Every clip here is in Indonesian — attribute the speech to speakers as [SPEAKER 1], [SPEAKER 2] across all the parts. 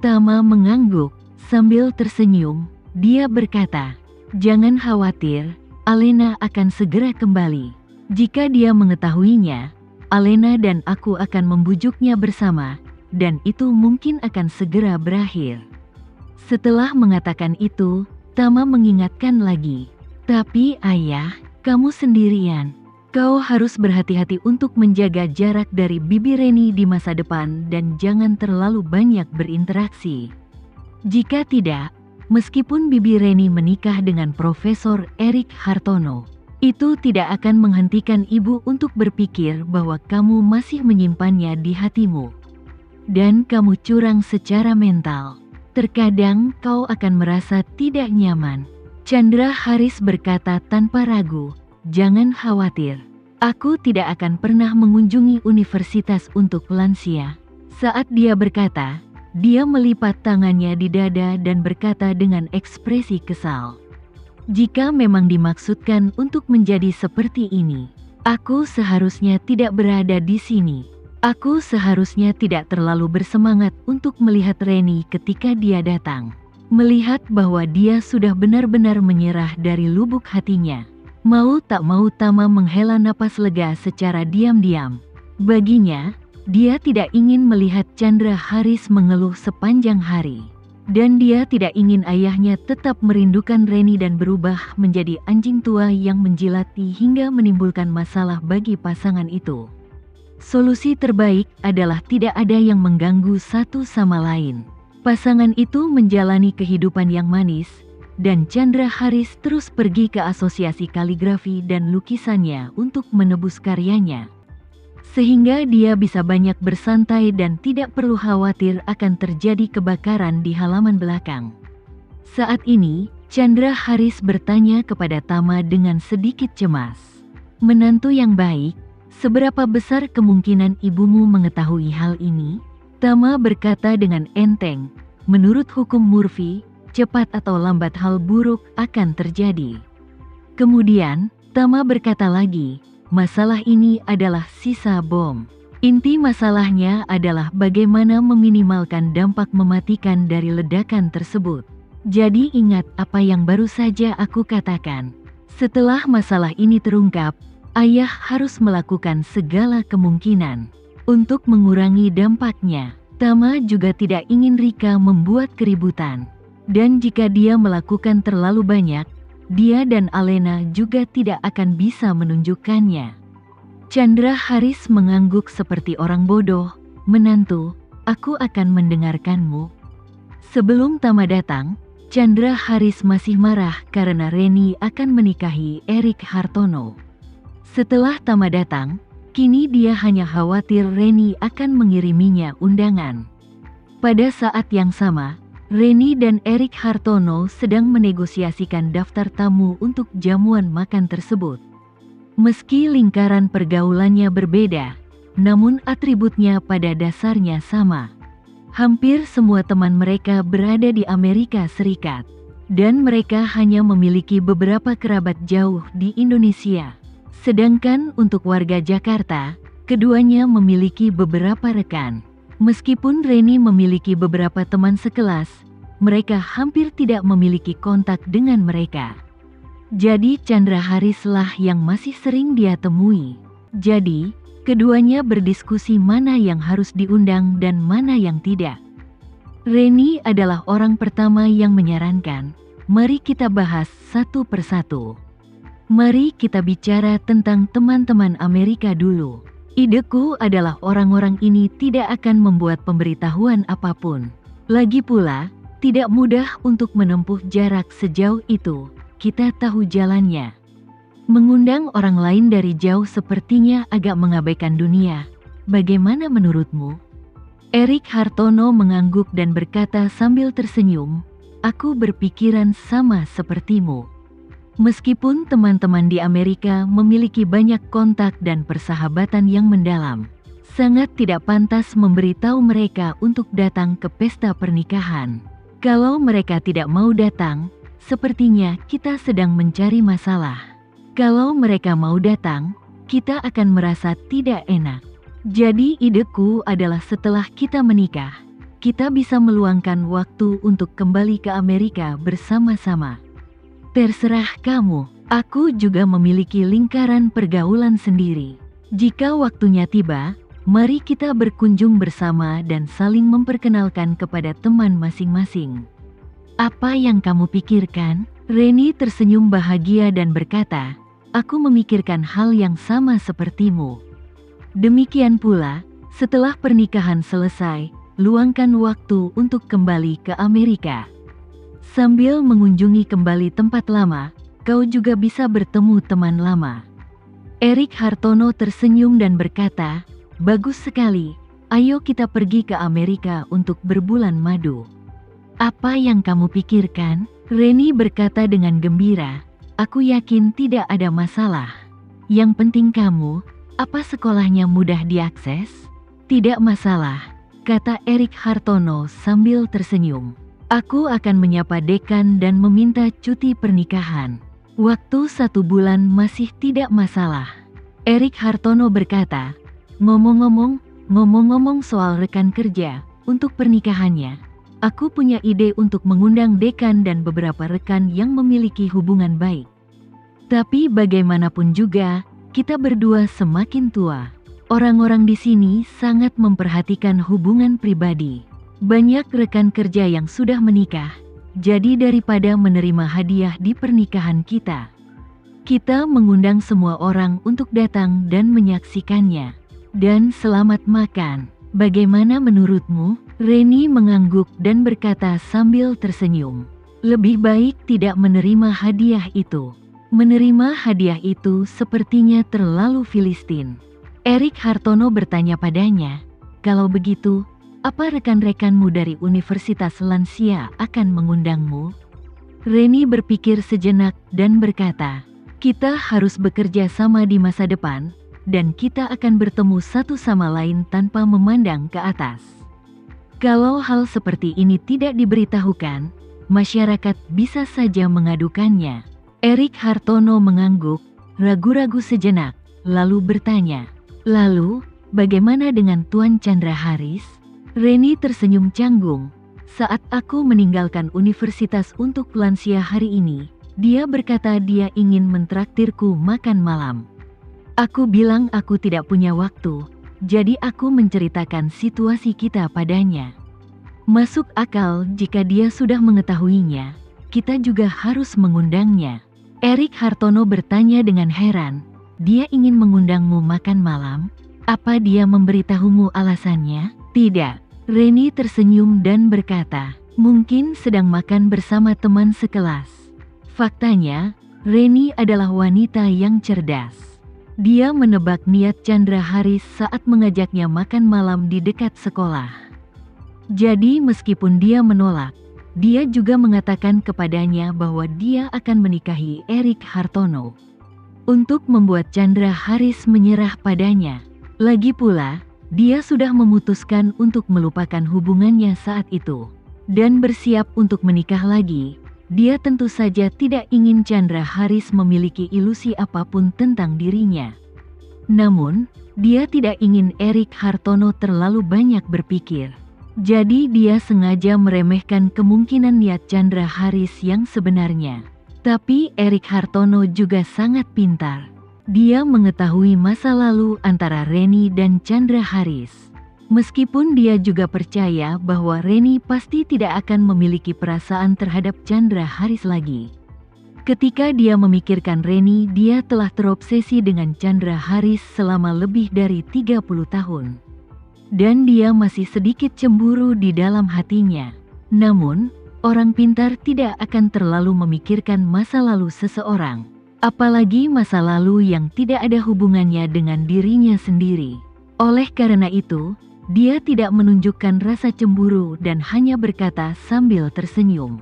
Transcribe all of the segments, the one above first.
[SPEAKER 1] Tama mengangguk sambil tersenyum. Dia berkata, "Jangan khawatir, Alena akan segera kembali. Jika dia mengetahuinya, Alena dan aku akan membujuknya bersama, dan itu mungkin akan segera berakhir." Setelah mengatakan itu, Tama mengingatkan lagi, "Tapi ayah, kamu sendirian. Kau harus berhati-hati untuk menjaga jarak dari Bibi Reni di masa depan dan jangan terlalu banyak berinteraksi. Jika tidak, meskipun Bibi Reni menikah dengan Profesor Erik Hartono, itu tidak akan menghentikan ibu untuk berpikir bahwa kamu masih menyimpannya di hatimu. Dan kamu curang secara mental. Terkadang kau akan merasa tidak nyaman." Chandra Haris berkata tanpa ragu, "Jangan khawatir. Aku tidak akan pernah mengunjungi universitas untuk lansia." Saat dia berkata, dia melipat tangannya di dada dan berkata dengan ekspresi kesal, "Jika memang dimaksudkan untuk menjadi seperti ini, aku seharusnya tidak berada di sini. Aku seharusnya tidak terlalu bersemangat untuk melihat Reni ketika dia datang. Melihat bahwa dia sudah benar-benar menyerah dari lubuk hatinya." Mau tak mau Tama menghela napas lega secara diam-diam. Baginya, dia tidak ingin melihat Chandra Haris mengeluh sepanjang hari. Dan dia tidak ingin ayahnya tetap merindukan Reni dan berubah menjadi anjing tua yang menjilati hingga menimbulkan masalah bagi pasangan itu. Solusi terbaik adalah tidak ada yang mengganggu satu sama lain. Pasangan itu menjalani kehidupan yang manis, dan Chandra Haris terus pergi ke asosiasi kaligrafi dan lukisannya untuk menebus karyanya. Sehingga dia bisa banyak bersantai dan tidak perlu khawatir akan terjadi kebakaran di halaman belakang. Saat ini, Chandra Haris bertanya kepada Tama dengan sedikit cemas, "Menantu yang baik, seberapa besar kemungkinan ibumu mengetahui hal ini?" Tama berkata dengan enteng, "Menurut hukum Murphy, cepat atau lambat hal buruk akan terjadi." Kemudian, Tama berkata lagi, "Masalah ini adalah sisa bom. Inti masalahnya adalah bagaimana meminimalkan dampak mematikan dari ledakan tersebut. Jadi ingat apa yang baru saja aku katakan. Setelah masalah ini terungkap, ayah harus melakukan segala kemungkinan untuk mengurangi dampaknya." Tama juga tidak ingin Rika membuat keributan. Dan jika dia melakukan terlalu banyak, dia dan Alena juga tidak akan bisa menunjukkannya. Chandra Haris mengangguk seperti orang bodoh, "Menantu, aku akan mendengarkanmu." Sebelum Tama datang, Chandra Haris masih marah karena Reni akan menikahi Erik Hartono. Setelah Tama datang, kini dia hanya khawatir Reni akan mengiriminya undangan. Pada saat yang sama, Reni dan Erik Hartono sedang menegosiasikan daftar tamu untuk jamuan makan tersebut. Meski lingkaran pergaulannya berbeda, namun atributnya pada dasarnya sama. Hampir semua teman mereka berada di Amerika Serikat, dan mereka hanya memiliki beberapa kerabat jauh di Indonesia. Sedangkan untuk warga Jakarta, keduanya memiliki beberapa rekan. Meskipun Reni memiliki beberapa teman sekelas, mereka hampir tidak memiliki kontak dengan mereka. Jadi Chandra Haris lah yang masih sering dia temui. Jadi, keduanya berdiskusi mana yang harus diundang dan mana yang tidak. Reni adalah orang pertama yang menyarankan, "Mari kita bahas satu persatu. Mari kita bicara tentang teman-teman Amerika dulu." Ideku adalah orang-orang ini tidak akan membuat pemberitahuan apapun. Lagi pula, tidak mudah untuk menempuh jarak sejauh itu. Kita tahu jalannya. Mengundang orang lain dari jauh sepertinya agak mengabaikan dunia. Bagaimana menurutmu? Erik Hartono mengangguk dan berkata sambil tersenyum, "Aku berpikiran sama sepertimu. Meskipun teman-teman di Amerika memiliki banyak kontak dan persahabatan yang mendalam, sangat tidak pantas memberitahu mereka untuk datang ke pesta pernikahan. Kalau mereka tidak mau datang, sepertinya kita sedang mencari masalah. Kalau mereka mau datang, kita akan merasa tidak enak. Jadi ideku adalah setelah kita menikah, kita bisa meluangkan waktu untuk kembali ke Amerika bersama-sama. Terserah kamu, aku juga memiliki lingkaran pergaulan sendiri. Jika waktunya tiba, mari kita berkunjung bersama dan saling memperkenalkan kepada teman masing-masing. Apa yang kamu pikirkan? Reni tersenyum bahagia dan berkata, aku memikirkan hal yang sama sepertimu. Demikian pula, setelah pernikahan selesai, luangkan waktu untuk kembali ke Amerika. Sambil mengunjungi kembali tempat lama, kau juga bisa bertemu teman lama. Erik Hartono tersenyum dan berkata, bagus sekali, ayo kita pergi ke Amerika untuk berbulan madu. Apa yang kamu pikirkan? Reni berkata dengan gembira, aku yakin tidak ada masalah. Yang penting kamu, apa sekolahnya mudah diakses? Tidak masalah, kata Erik Hartono sambil tersenyum. Aku akan menyapa dekan dan meminta cuti pernikahan. Waktu 1 bulan masih tidak masalah. Erik Hartono berkata, ngomong-ngomong soal rekan kerja, untuk pernikahannya, aku punya ide untuk mengundang dekan dan beberapa rekan yang memiliki hubungan baik. Tapi bagaimanapun juga, kita berdua semakin tua. Orang-orang di sini sangat memperhatikan hubungan pribadi. Banyak rekan kerja yang sudah menikah, jadi daripada menerima hadiah di pernikahan kita, kita mengundang semua orang untuk datang dan menyaksikannya. Dan selamat makan. Bagaimana menurutmu? Reni mengangguk dan berkata sambil tersenyum. Lebih baik tidak menerima hadiah itu. Menerima hadiah itu sepertinya terlalu Filistin. Erik Hartono bertanya padanya, kalau begitu, apa rekan-rekanmu dari Universitas Lansia akan mengundangmu? Reni berpikir sejenak dan berkata, kita harus bekerja sama di masa depan, dan kita akan bertemu satu sama lain tanpa memandang ke atas. Kalau hal seperti ini tidak diberitahukan, masyarakat bisa saja mengadukannya. Erik Hartono mengangguk, ragu-ragu sejenak, lalu bertanya, lalu, bagaimana dengan Tuan Chandra Haris? Reni tersenyum canggung. Saat aku meninggalkan universitas untuk lansia hari ini, dia berkata dia ingin mentraktirku makan malam. Aku bilang aku tidak punya waktu, jadi aku menceritakan situasi kita padanya. Masuk akal jika dia sudah mengetahuinya, kita juga harus mengundangnya. Erik Hartono bertanya dengan heran, dia ingin mengundangmu makan malam? Apa dia memberitahumu alasannya? Tidak. Reni tersenyum dan berkata, mungkin sedang makan bersama teman sekelas. Faktanya, Reni adalah wanita yang cerdas. Dia menebak niat Chandra Haris saat mengajaknya makan malam di dekat sekolah. Jadi meskipun dia menolak, dia juga mengatakan kepadanya bahwa dia akan menikahi Erik Hartono. Untuk membuat Chandra Haris menyerah padanya. Lagi pula, dia sudah memutuskan untuk melupakan hubungannya saat itu. Dan bersiap untuk menikah lagi. Dia tentu saja tidak ingin Chandra Haris memiliki ilusi apapun tentang dirinya. Namun, dia tidak ingin Erik Hartono terlalu banyak berpikir. Jadi dia sengaja meremehkan kemungkinan niat Chandra Haris yang sebenarnya. Tapi Erik Hartono juga sangat pintar. Dia mengetahui masa lalu antara Reni dan Chandra Haris. Meskipun dia juga percaya bahwa Reni pasti tidak akan memiliki perasaan terhadap Chandra Haris lagi. Ketika dia memikirkan Reni, dia telah terobsesi dengan Chandra Haris selama lebih dari 30 tahun. Dan dia masih sedikit cemburu di dalam hatinya. Namun, orang pintar tidak akan terlalu memikirkan masa lalu seseorang. Apalagi masa lalu yang tidak ada hubungannya dengan dirinya sendiri. Oleh karena itu, dia tidak menunjukkan rasa cemburu dan hanya berkata sambil tersenyum.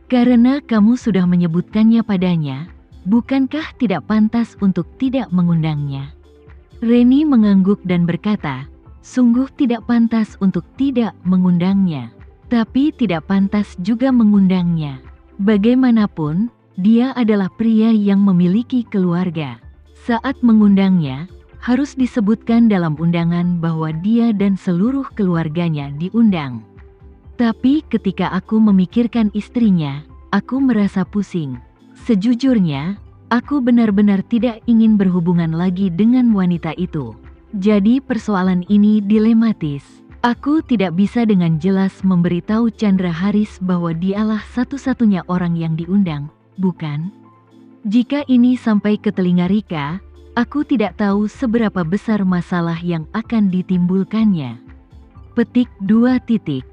[SPEAKER 1] Karena kamu sudah menyebutkannya padanya, bukankah tidak pantas untuk tidak mengundangnya? Reni mengangguk dan berkata, sungguh tidak pantas untuk tidak mengundangnya. Tapi tidak pantas juga mengundangnya. Bagaimanapun, dia adalah pria yang memiliki keluarga. Saat mengundangnya, harus disebutkan dalam undangan bahwa dia dan seluruh keluarganya diundang. Tapi ketika aku memikirkan istrinya, aku merasa pusing. Sejujurnya, aku benar-benar tidak ingin berhubungan lagi dengan wanita itu. Jadi persoalan ini dilematis. Aku tidak bisa dengan jelas memberitahu Chandra Haris bahwa dialah satu-satunya orang yang diundang, bukan? Jika ini sampai ke telinga Rika, aku tidak tahu seberapa besar masalah yang akan ditimbulkannya. Petik 2.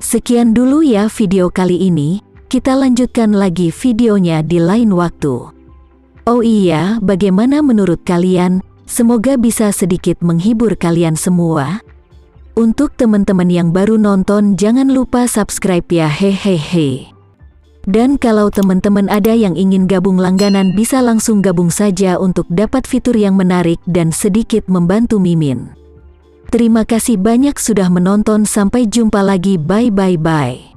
[SPEAKER 2] Sekian dulu ya video kali ini, kita lanjutkan lagi videonya di lain waktu. Oh iya, bagaimana menurut kalian? Semoga bisa sedikit menghibur kalian semua. Untuk teman-teman yang baru nonton, jangan lupa subscribe ya, hehehe. Dan kalau teman-teman ada yang ingin gabung langganan, bisa langsung gabung saja untuk dapat fitur yang menarik dan sedikit membantu Mimin. Terima kasih banyak sudah menonton, sampai jumpa lagi, bye.